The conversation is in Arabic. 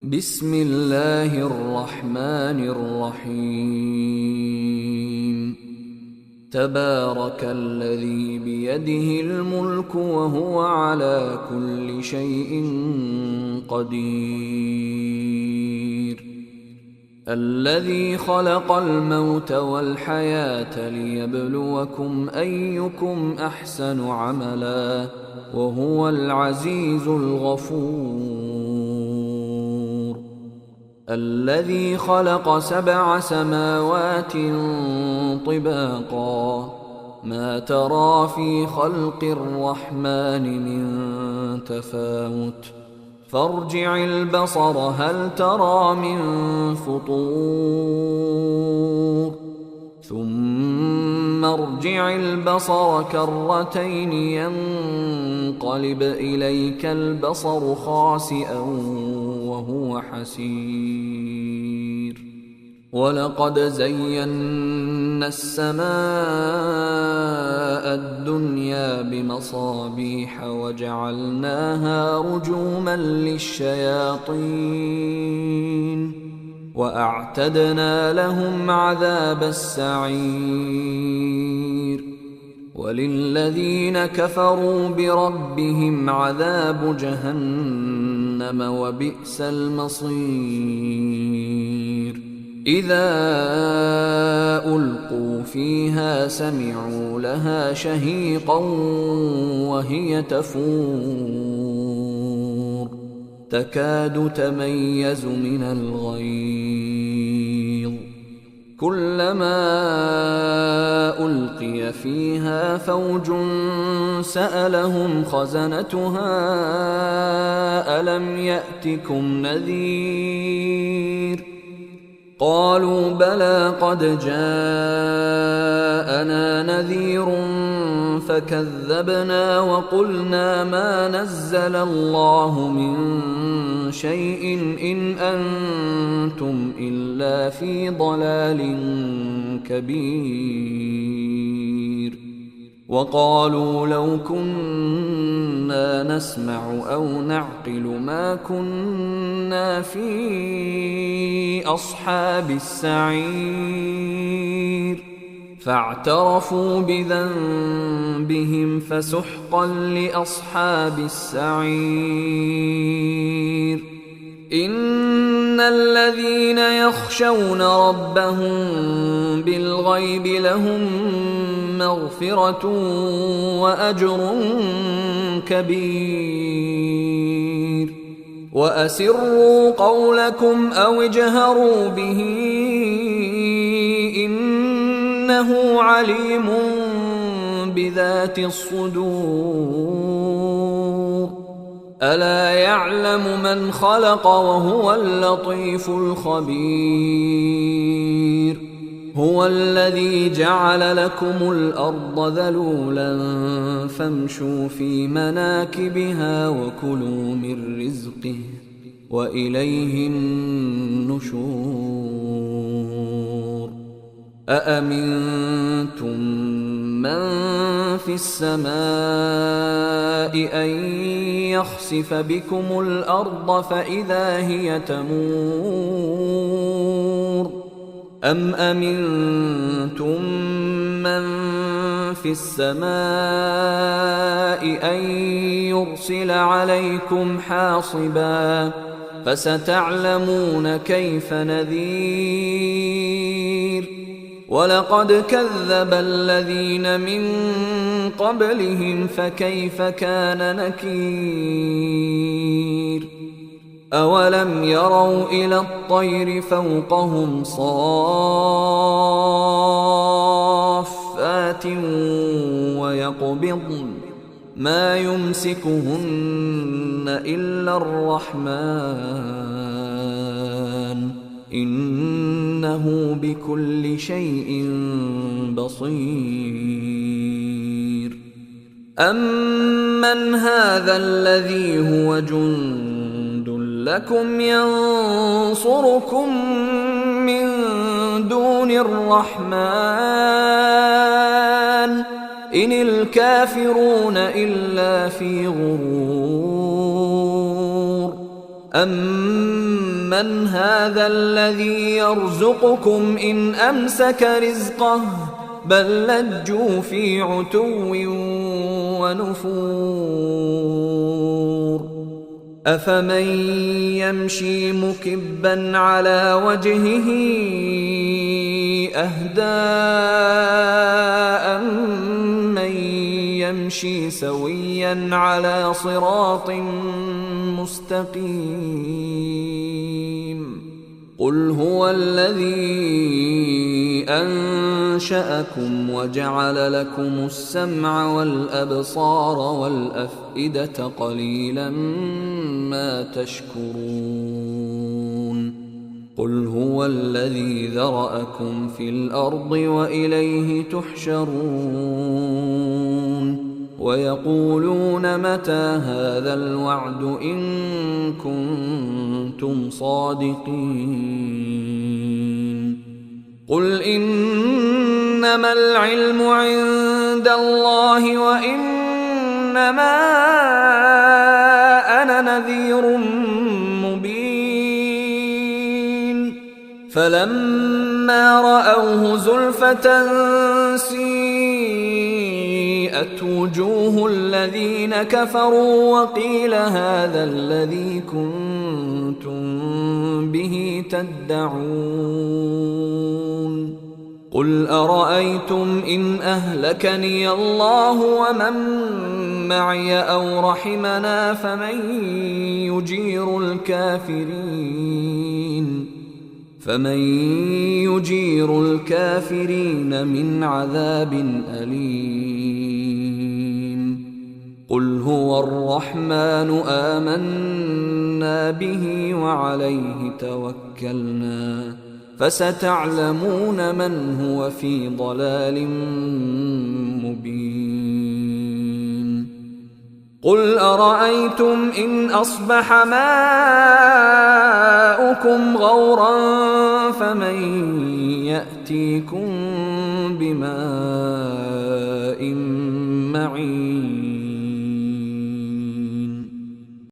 بسم الله الرحمن الرحيم تبارك الذي بيده الملك وهو على كل شيء قدير الذي خلق الموت والحياة ليبلوكم أيكم أحسن عملا وهو العزيز الغفور الذي خلق 7 سماوات طباقا ما ترى في خلق الرحمن من تفاوت فارجع البصر هل ترى من فطور ثم ارجع البصر كرتين ينقلب إليك البصر خاسئا وهو حسير ولقد زينا السماء الدنيا بمصابيح وجعلناها رجوما للشياطين وأعتدنا لهم عذاب السعير وللذين كفروا بربهم عذاب جهنم وبئس المصير إذا ألقوا فيها سمعوا لها شهيقا وهي تفور تكاد تميز من الغيظ كلما ألقي فيها فوج سألهم خزنتها ألم يأتكم نذير قالوا بلى قد جاءنا نذير فكذبنا وقلنا ما نزل الله من شيء إن أنتم إلا في ضلال كبير وقالوا لو كنا نسمع أو نعقل ما كنا في أصحاب السعير فاعترفوا بذنبهم فسحقا لأصحاب السعير إن الذين يخشون ربهم بالغيب لهم مغفرة وأجر كبير وأسروا قولكم أو اجهروا به إنه عليم بذات الصدور ألا يعلم من خلق وهو اللطيف الخبير هو الذي جعل لكم الأرض ذلولا فامشوا في مناكبها وكلوا من رزقه وإليه النشور أأمنتم من في السماء أن يخسف بكم الأرض فإذا هي تمور أم أمنتم من في السماء أن يرسل عليكم حاصبا فستعلمون كيف نذير ولقد كذب الذين من قبلهم فكيف كان نكير أولم يروا إلى الطير فوقهم صافات ويقبضن ما يمسكهن إلا الرحمن إنه بكل شيء بصير أمن هذا الذي هو جند لكم ينصركم من دون الرحمن إن الكافرون إلا في غرور أَمَّنْ هَذَا الَّذِي يَرْزُقُكُمْ إِنْ أَمْسَكَ رِزْقَهُ بَل لَّجُّوا فِي عُتُوٍّ وَنُفُورٍ أَفَمَن يَمْشِي مُكِبًّا عَلَى وَجْهِهِ أَهْدَىٰ أَمَّن يَمْشِي سَوِيًّا عَلَى صِرَاطٍ مُّسْتَقِيمٍ قُلْ هُوَ الَّذِي أَنشَأَكُمْ وَجَعَلَ لَكُمُ السَّمْعَ وَالْأَبْصَارَ وَالْأَفْئِدَةَ قَلِيلًا مَّا تَشْكُرُونَ قُلْ هُوَ الَّذِي ذَرَأَكُمْ فِي الْأَرْضِ وَإِلَيْهِ تُحْشَرُونَ وَيَقُولُونَ مَتَىٰ هَٰذَا الْوَعْدُ إِن كُنتُمْ صَادِقِينَ قُلْ إِنَّمَا الْعِلْمُ عِندَ اللَّهِ وَإِنَّمَا أَنَا نَذِيرٌ مُّبِينٌ فَلَمَّا رَأَوْهُ زُلْفَةً سِيئَتْ وُجُوهُ الَّذِينَ كَفَرُوا وَقِيلَ هَٰذَا الَّذِي كُنتُم بِهِ تَدَّعُونَ قُلْ أَرَأَيْتُمْ إِنْ أَهْلَكَنِيَ اللَّهُ وَمَن مَّعِيَ أَوْ رَحِمَنَا فمن يجير الكافرين من عذاب أليم قل هو الرحمن آمنا به وعليه توكلنا فستعلمون من هو في ضلال مبين قل أرأيتم إن أصبح ماؤكم غورا فمن يأتيكم بماء معين